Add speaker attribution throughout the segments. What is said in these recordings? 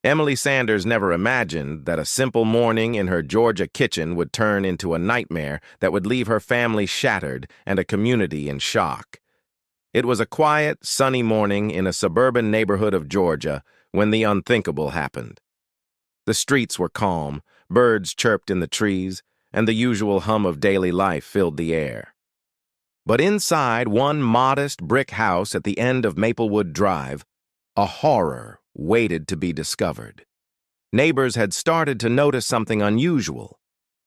Speaker 1: Emily Sanders never imagined that a simple morning in her Georgia kitchen would turn into a nightmare that would leave her family shattered and a community in shock. It was a quiet, sunny morning in a suburban neighborhood of Georgia when the unthinkable happened. The streets were calm, birds chirped in the trees, and the usual hum of daily life filled the air. But inside one modest brick house at the end of Maplewood Drive, a horror waited to be discovered. Neighbors had started to notice something unusual.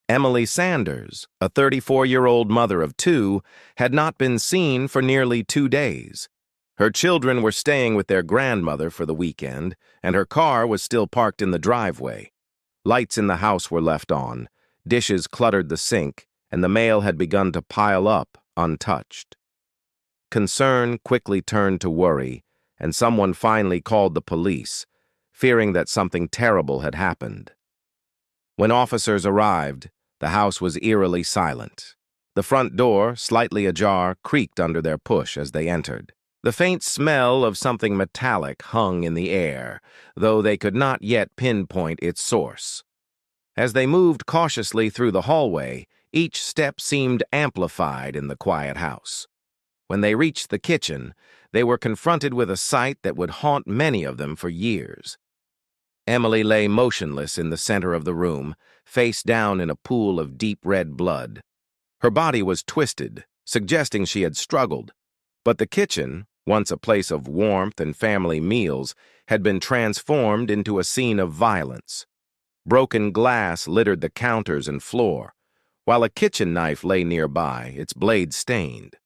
Speaker 1: Emily Sanders, a 34-year-old mother of two, had not been seen for nearly 2 days. Her children were staying with their grandmother for the weekend, and her car was still parked in the driveway. Lights in the house were left on, dishes cluttered the sink, and the mail had begun to pile up untouched. Concern quickly turned to worry, and someone finally called the police, fearing that something terrible had happened. When officers arrived, the house was eerily silent. The front door, slightly ajar, creaked under their push as they entered. The faint smell of something metallic hung in the air, though they could not yet pinpoint its source. As they moved cautiously through the hallway, each step seemed amplified in the quiet house. When they reached the kitchen, they were confronted with a sight that would haunt many of them for years. Emily lay motionless in the center of the room, face down in a pool of deep red blood. Her body was twisted, suggesting she had struggled, but the kitchen, once a place of warmth and family meals, had been transformed into a scene of violence. Broken glass littered the counters and floor, while a kitchen knife lay nearby, its blade stained.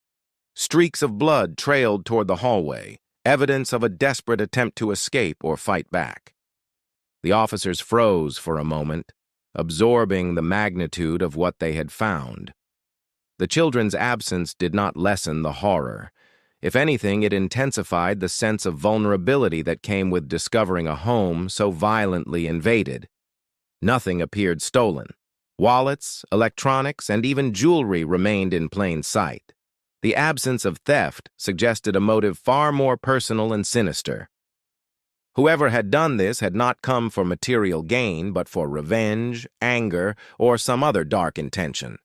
Speaker 1: Streaks of blood trailed toward the hallway, evidence of a desperate attempt to escape or fight back. The officers froze for a moment, absorbing the magnitude of what they had found. The children's absence did not lessen the horror. If anything, it intensified the sense of vulnerability that came with discovering a home so violently invaded. Nothing appeared stolen. Wallets, electronics, and even jewelry remained in plain sight. The absence of theft suggested a motive far more personal and sinister. Whoever had done this had not come for material gain, but for revenge, anger, or some other dark intention.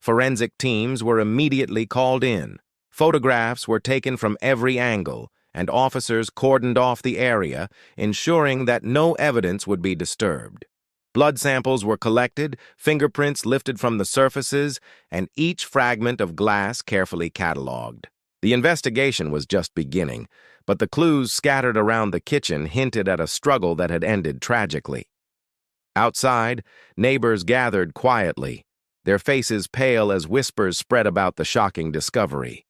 Speaker 1: Forensic teams were immediately called in. Photographs were taken from every angle, and officers cordoned off the area, ensuring that no evidence would be disturbed. Blood samples were collected, fingerprints lifted from the surfaces, and each fragment of glass carefully catalogued. The investigation was just beginning, but the clues scattered around the kitchen hinted at a struggle that had ended tragically. Outside, neighbors gathered quietly, their faces pale as whispers spread about the shocking discovery.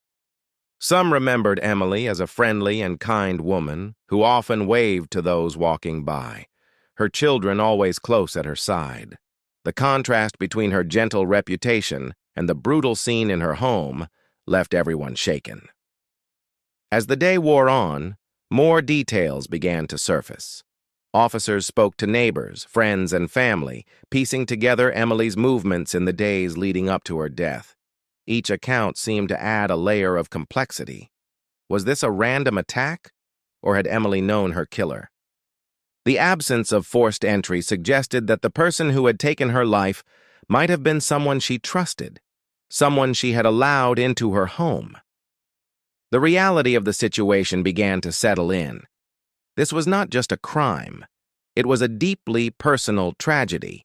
Speaker 1: Some remembered Emily as a friendly and kind woman who often waved to those walking by, her children always close at her side. The contrast between her gentle reputation and the brutal scene in her home left everyone shaken. As the day wore on, more details began to surface. Officers spoke to neighbors, friends, and family, piecing together Emily's movements in the days leading up to her death. Each account seemed to add a layer of complexity. Was this a random attack, or had Emily known her killer? The absence of forced entry suggested that the person who had taken her life might have been someone she trusted, someone she had allowed into her home. The reality of the situation began to settle in. This was not just a crime. It was a deeply personal tragedy.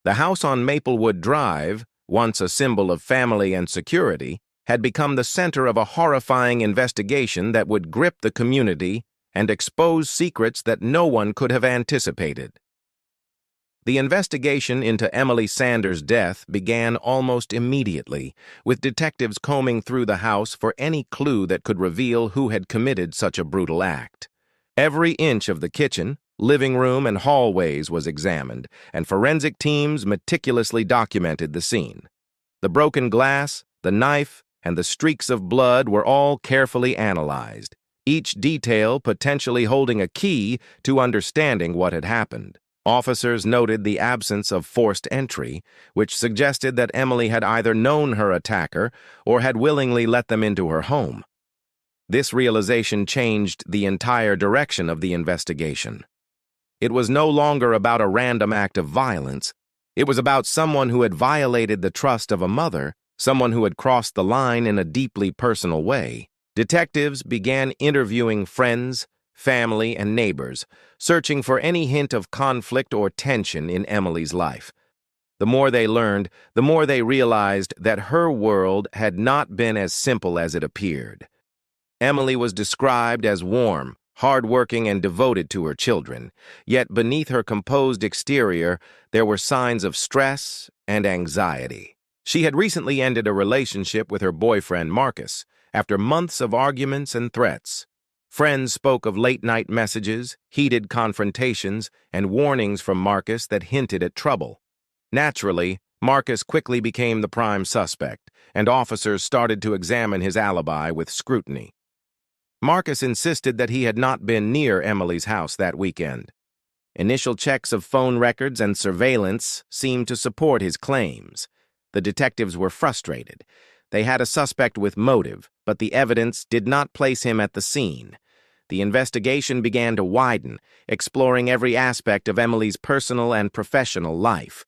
Speaker 1: The house on Maplewood Drive, once a symbol of family and security, had become the center of a horrifying investigation that would grip the community and expose secrets that no one could have anticipated. The investigation into Emily Sanders' death began almost immediately, with detectives combing through the house for any clue that could reveal who had committed such a brutal act. Every inch of the kitchen, living room, and hallways was examined, and forensic teams meticulously documented the scene. The broken glass, the knife, and the streaks of blood were all carefully analyzed, each detail potentially holding a key to understanding what had happened. Officers noted the absence of forced entry, which suggested that Emily had either known her attacker or had willingly let them into her home. This realization changed the entire direction of the investigation. It was no longer about a random act of violence. It was about someone who had violated the trust of a mother, someone who had crossed the line in a deeply personal way. Detectives began interviewing friends, family, and neighbors, searching for any hint of conflict or tension in Emily's life. The more they learned, the more they realized that her world had not been as simple as it appeared. Emily was described as warm, hardworking, and devoted to her children, yet beneath her composed exterior, there were signs of stress and anxiety. She had recently ended a relationship with her boyfriend, Marcus, after months of arguments and threats. Friends spoke of late-night messages, heated confrontations, and warnings from Marcus that hinted at trouble. Naturally, Marcus quickly became the prime suspect, and officers started to examine his alibi with scrutiny. Marcus insisted that he had not been near Emily's house that weekend. Initial checks of phone records and surveillance seemed to support his claims. The detectives were frustrated. They had a suspect with motive, but the evidence did not place him at the scene. The investigation began to widen, exploring every aspect of Emily's personal and professional life.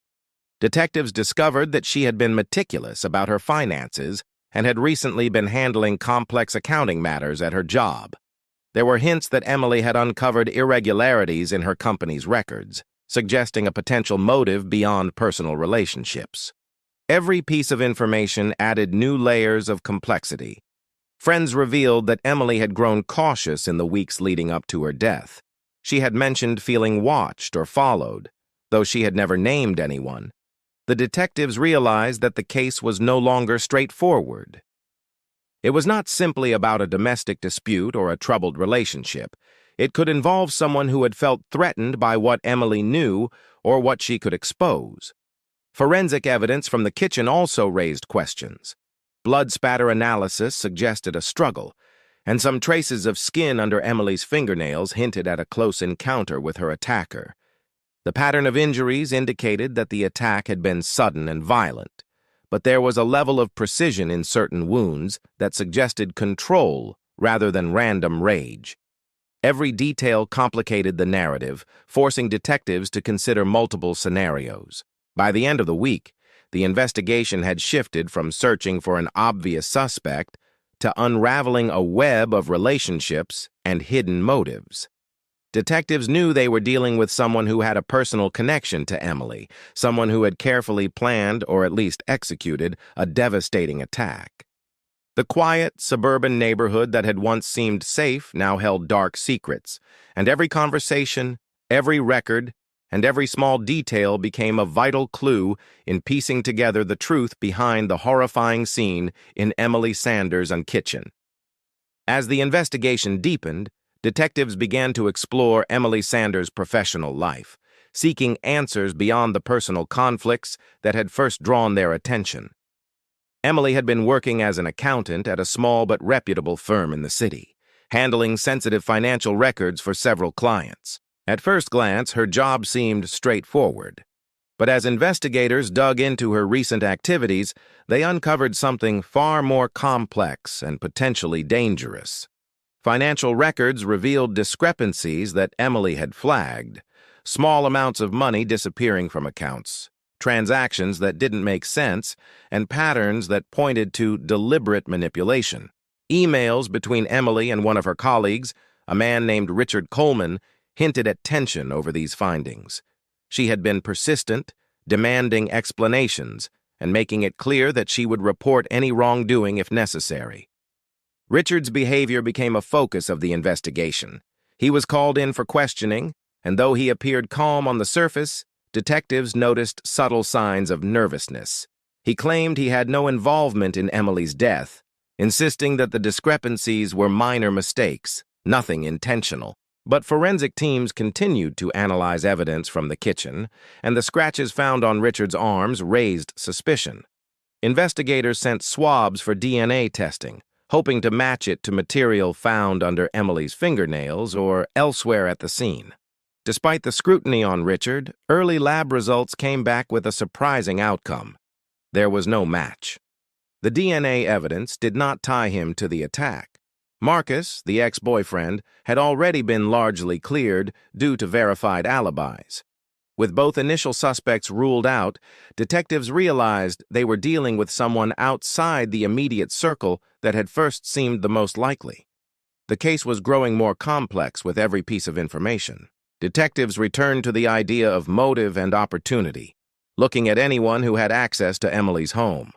Speaker 1: Detectives discovered that she had been meticulous about her finances and had recently been handling complex accounting matters at her job. There were hints that Emily had uncovered irregularities in her company's records, suggesting a potential motive beyond personal relationships. Every piece of information added new layers of complexity. Friends revealed that Emily had grown cautious in the weeks leading up to her death. She had mentioned feeling watched or followed, though she had never named anyone. The detectives realized that the case was no longer straightforward. It was not simply about a domestic dispute or a troubled relationship. It could involve someone who had felt threatened by what Emily knew or what she could expose. Forensic evidence from the kitchen also raised questions. Blood spatter analysis suggested a struggle, and some traces of skin under Emily's fingernails hinted at a close encounter with her attacker. The pattern of injuries indicated that the attack had been sudden and violent, but there was a level of precision in certain wounds that suggested control rather than random rage. Every detail complicated the narrative, forcing detectives to consider multiple scenarios. By the end of the week, the investigation had shifted from searching for an obvious suspect to unraveling a web of relationships and hidden motives. Detectives knew they were dealing with someone who had a personal connection to Emily, someone who had carefully planned or at least executed a devastating attack. The quiet, suburban neighborhood that had once seemed safe now held dark secrets, and every conversation, every record, and every small detail became a vital clue in piecing together the truth behind the horrifying scene in Emily Sanders' kitchen. As the investigation deepened, detectives began to explore Emily Sanders' professional life, seeking answers beyond the personal conflicts that had first drawn their attention. Emily had been working as an accountant at a small but reputable firm in the city, handling sensitive financial records for several clients. At first glance, her job seemed straightforward. But as investigators dug into her recent activities, they uncovered something far more complex and potentially dangerous. Financial records revealed discrepancies that Emily had flagged, small amounts of money disappearing from accounts, transactions that didn't make sense, and patterns that pointed to deliberate manipulation. Emails between Emily and one of her colleagues, a man named Richard Coleman, hinted at tension over these findings. She had been persistent, demanding explanations, and making it clear that she would report any wrongdoing if necessary. Richard's behavior became a focus of the investigation. He was called in for questioning, and though he appeared calm on the surface, detectives noticed subtle signs of nervousness. He claimed he had no involvement in Emily's death, insisting that the discrepancies were minor mistakes, nothing intentional. But forensic teams continued to analyze evidence from the kitchen, and the scratches found on Richard's arms raised suspicion. Investigators sent swabs for DNA testing, hoping to match it to material found under Emily's fingernails or elsewhere at the scene. Despite the scrutiny on Richard, early lab results came back with a surprising outcome. There was no match. The DNA evidence did not tie him to the attack. Marcus, the ex-boyfriend, had already been largely cleared due to verified alibis. With both initial suspects ruled out, detectives realized they were dealing with someone outside the immediate circle that had first seemed the most likely. The case was growing more complex with every piece of information. Detectives returned to the idea of motive and opportunity, looking at anyone who had access to Emily's home.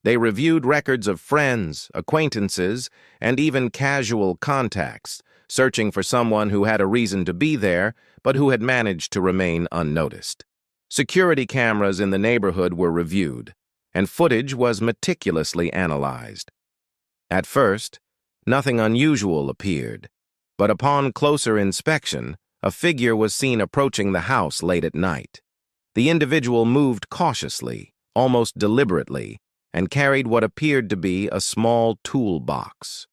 Speaker 1: They reviewed records of friends, acquaintances, and even casual contacts, searching for someone who had a reason to be there, but who had managed to remain unnoticed. Security cameras in the neighborhood were reviewed, and footage was meticulously analyzed. At first, nothing unusual appeared, but upon closer inspection, a figure was seen approaching the house late at night. The individual moved cautiously, almost deliberately, and carried what appeared to be a small toolbox.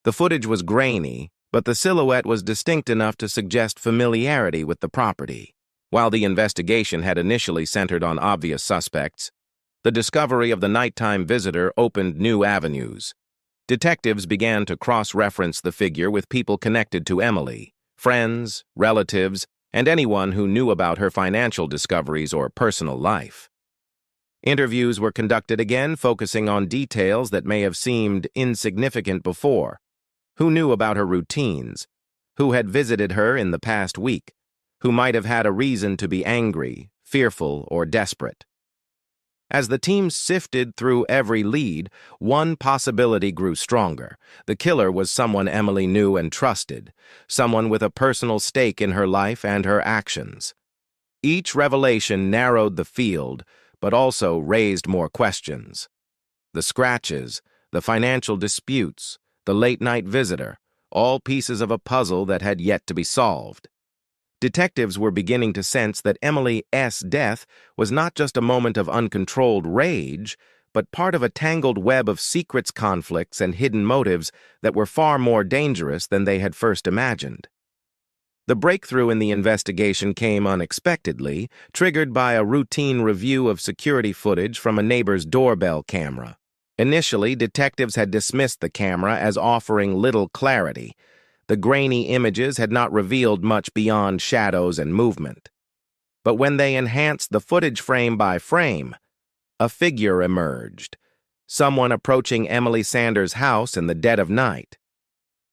Speaker 1: The footage was grainy, but the silhouette was distinct enough to suggest familiarity with the property. While the investigation had initially centered on obvious suspects, the discovery of the nighttime visitor opened new avenues. Detectives began to cross-reference the figure with people connected to Emily, friends, relatives, and anyone who knew about her financial discoveries or personal life. Interviews were conducted again, focusing on details that may have seemed insignificant before. Who knew about her routines? Who had visited her in the past week? Who might have had a reason to be angry, fearful, or desperate? As the team sifted through every lead, one possibility grew stronger. The killer was someone Emily knew and trusted, someone with a personal stake in her life and her actions. Each revelation narrowed the field, but also raised more questions. The scratches, the financial disputes, the late-night visitor, all pieces of a puzzle that had yet to be solved. Detectives were beginning to sense that Emily's death was not just a moment of uncontrolled rage, but part of a tangled web of secrets, conflicts, and hidden motives that were far more dangerous than they had first imagined. The breakthrough in the investigation came unexpectedly, triggered by a routine review of security footage from a neighbor's doorbell camera. Initially, detectives had dismissed the camera as offering little clarity. The grainy images had not revealed much beyond shadows and movement. But when they enhanced the footage frame by frame, a figure emerged, someone approaching Emily Sanders' house in the dead of night.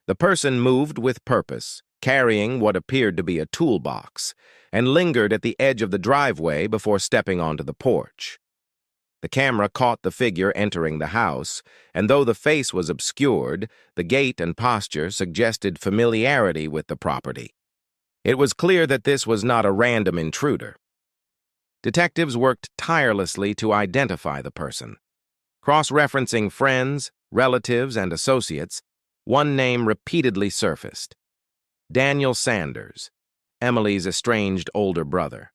Speaker 1: The person moved with purpose, carrying what appeared to be a toolbox, and lingered at the edge of the driveway before stepping onto the porch. The camera caught the figure entering the house, and though the face was obscured, the gait and posture suggested familiarity with the property. It was clear that this was not a random intruder. Detectives worked tirelessly to identify the person. Cross-referencing friends, relatives, and associates, one name repeatedly surfaced: Daniel Sanders, Emily's estranged older brother.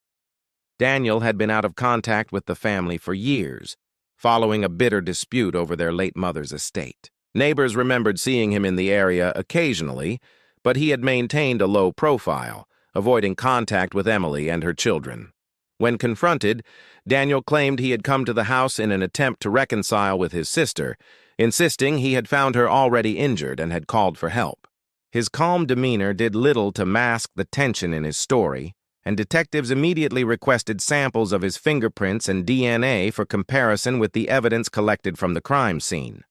Speaker 1: Daniel had been out of contact with the family for years, following a bitter dispute over their late mother's estate. Neighbors remembered seeing him in the area occasionally, but he had maintained a low profile, avoiding contact with Emily and her children. When confronted, Daniel claimed he had come to the house in an attempt to reconcile with his sister, insisting he had found her already injured and had called for help. His calm demeanor did little to mask the tension in his story, and detectives immediately requested samples of his fingerprints and DNA for comparison with the evidence collected from the crime scene.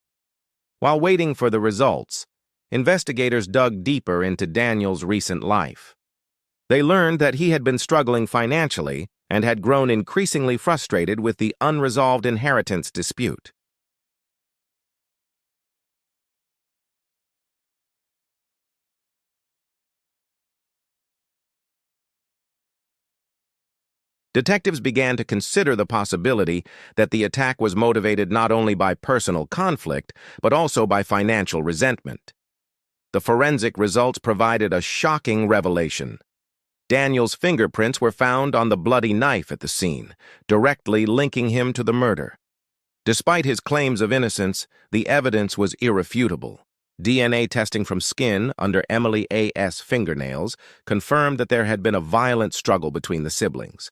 Speaker 1: While waiting for the results, investigators dug deeper into Daniel's recent life. They learned that he had been struggling financially and had grown increasingly frustrated with the unresolved inheritance dispute. Detectives began to consider the possibility that the attack was motivated not only by personal conflict, but also by financial resentment. The forensic results provided a shocking revelation. Daniel's fingerprints were found on the bloody knife at the scene, directly linking him to the murder. Despite his claims of innocence, the evidence was irrefutable. DNA testing from skin under Emily A.'s fingernails confirmed that there had been a violent struggle between the siblings.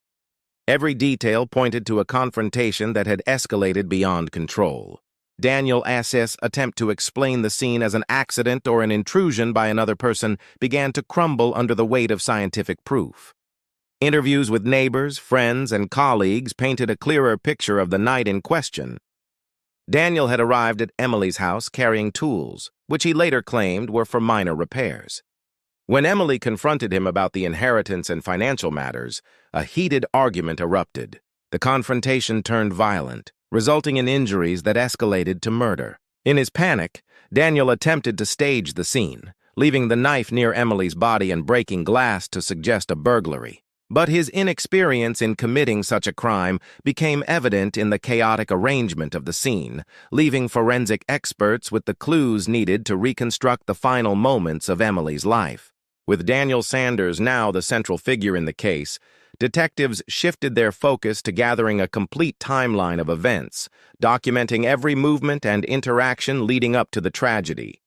Speaker 1: Every detail pointed to a confrontation that had escalated beyond control. Daniel's attempt to explain the scene as an accident or an intrusion by another person began to crumble under the weight of scientific proof. Interviews with neighbors, friends, and colleagues painted a clearer picture of the night in question. Daniel had arrived at Emily's house carrying tools, which he later claimed were for minor repairs. When Emily confronted him about the inheritance and financial matters, a heated argument erupted. The confrontation turned violent, resulting in injuries that escalated to murder. In his panic, Daniel attempted to stage the scene, leaving the knife near Emily's body and breaking glass to suggest a burglary. But his inexperience in committing such a crime became evident in the chaotic arrangement of the scene, leaving forensic experts with the clues needed to reconstruct the final moments of Emily's life. With Daniel Sanders now the central figure in the case, detectives shifted their focus to gathering a complete timeline of events, documenting every movement and interaction leading up to the tragedy.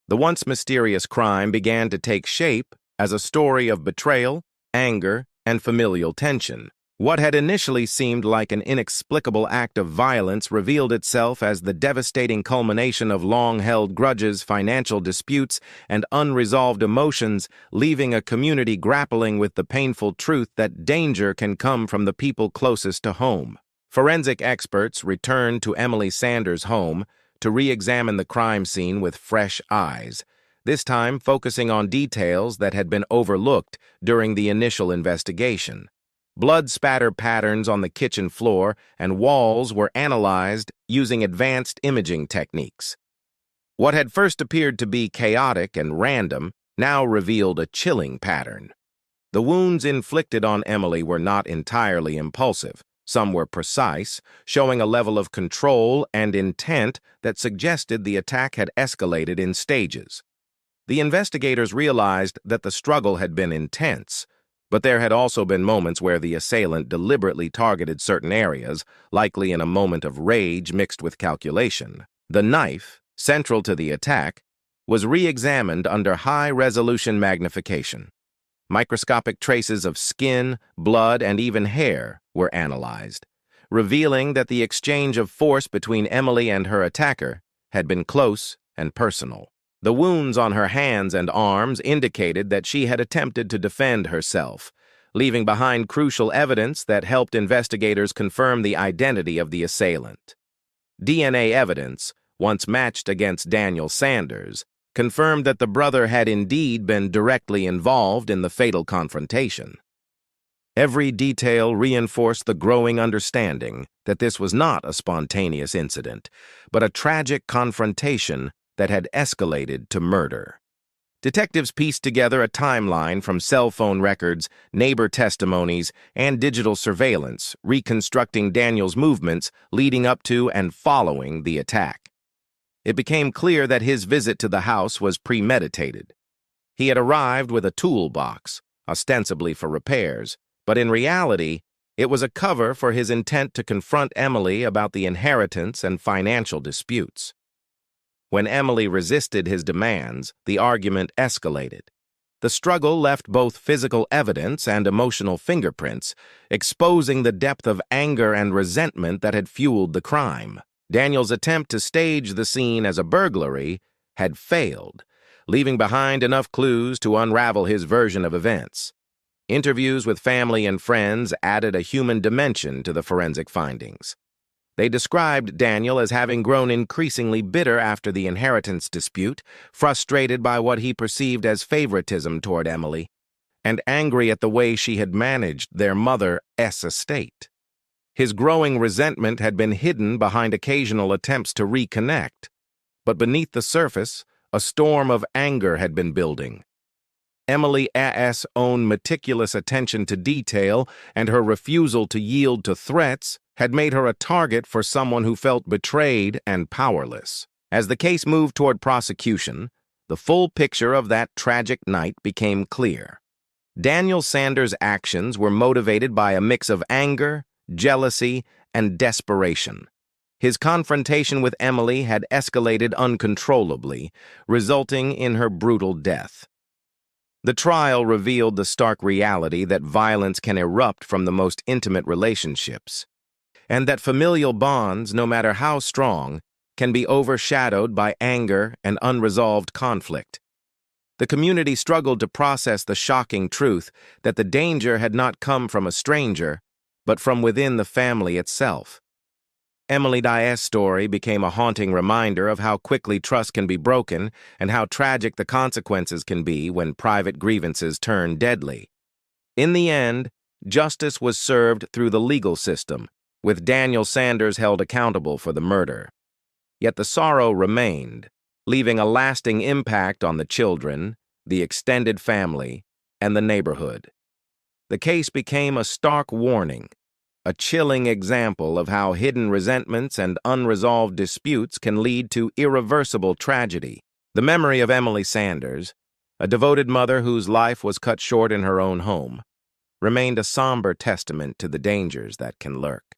Speaker 1: The once mysterious crime began to take shape as a story of betrayal, anger, and familial tension. What had initially seemed like an inexplicable act of violence revealed itself as the devastating culmination of long-held grudges, financial disputes, and unresolved emotions, leaving a community grappling with the painful truth that danger can come from the people closest to home. Forensic experts returned to Emily Sanders' home to re-examine the crime scene with fresh eyes, this time focusing on details that had been overlooked during the initial investigation. Blood spatter patterns on the kitchen floor and walls were analyzed using advanced imaging techniques. What had first appeared to be chaotic and random now revealed a chilling pattern. The wounds inflicted on Emily were not entirely impulsive. Some were precise, showing a level of control and intent that suggested the attack had escalated in stages. The investigators realized that the struggle had been intense, but there had also been moments where the assailant deliberately targeted certain areas, likely in a moment of rage mixed with calculation. The knife, central to the attack, was re-examined under high-resolution magnification. Microscopic traces of skin, blood, and even hair were analyzed, revealing that the exchange of force between Emily and her attacker had been close and personal. The wounds on her hands and arms indicated that she had attempted to defend herself, leaving behind crucial evidence that helped investigators confirm the identity of the assailant. DNA evidence, once matched against Daniel Sanders, confirmed that the brother had indeed been directly involved in the fatal confrontation. Every detail reinforced the growing understanding that this was not a spontaneous incident, but a tragic confrontation that had escalated to murder. Detectives pieced together a timeline from cell phone records, neighbor testimonies, and digital surveillance, reconstructing Daniel's movements leading up to and following the attack. It became clear that his visit to the house was premeditated. He had arrived with a toolbox, ostensibly for repairs, but in reality, it was a cover for his intent to confront Emily about the inheritance and financial disputes. When Emily resisted his demands, the argument escalated. The struggle left both physical evidence and emotional fingerprints, exposing the depth of anger and resentment that had fueled the crime. Daniel's attempt to stage the scene as a burglary had failed, leaving behind enough clues to unravel his version of events. Interviews with family and friends added a human dimension to the forensic findings. They described Daniel as having grown increasingly bitter after the inheritance dispute, frustrated by what he perceived as favoritism toward Emily, and angry at the way she had managed their mother's estate. His growing resentment had been hidden behind occasional attempts to reconnect, but beneath the surface, a storm of anger had been building. Emily's own meticulous attention to detail and her refusal to yield to threats had made her a target for someone who felt betrayed and powerless. As the case moved toward prosecution, the full picture of that tragic night became clear. Daniel Sanders' actions were motivated by a mix of anger, jealousy, and desperation. His confrontation with Emily had escalated uncontrollably, resulting in her brutal death. The trial revealed the stark reality that violence can erupt from the most intimate relationships, and that familial bonds, no matter how strong, can be overshadowed by anger and unresolved conflict. The community struggled to process the shocking truth that the danger had not come from a stranger, but from within the family itself. Emily Diaz's story became a haunting reminder of how quickly trust can be broken and how tragic the consequences can be when private grievances turn deadly. In the end, justice was served through the legal system, with Daniel Sanders held accountable for the murder. Yet the sorrow remained, leaving a lasting impact on the children, the extended family, and the neighborhood. The case became a stark warning, a chilling example of how hidden resentments and unresolved disputes can lead to irreversible tragedy. The memory of Emily Sanders, a devoted mother whose life was cut short in her own home, remained a somber testament to the dangers that can lurk.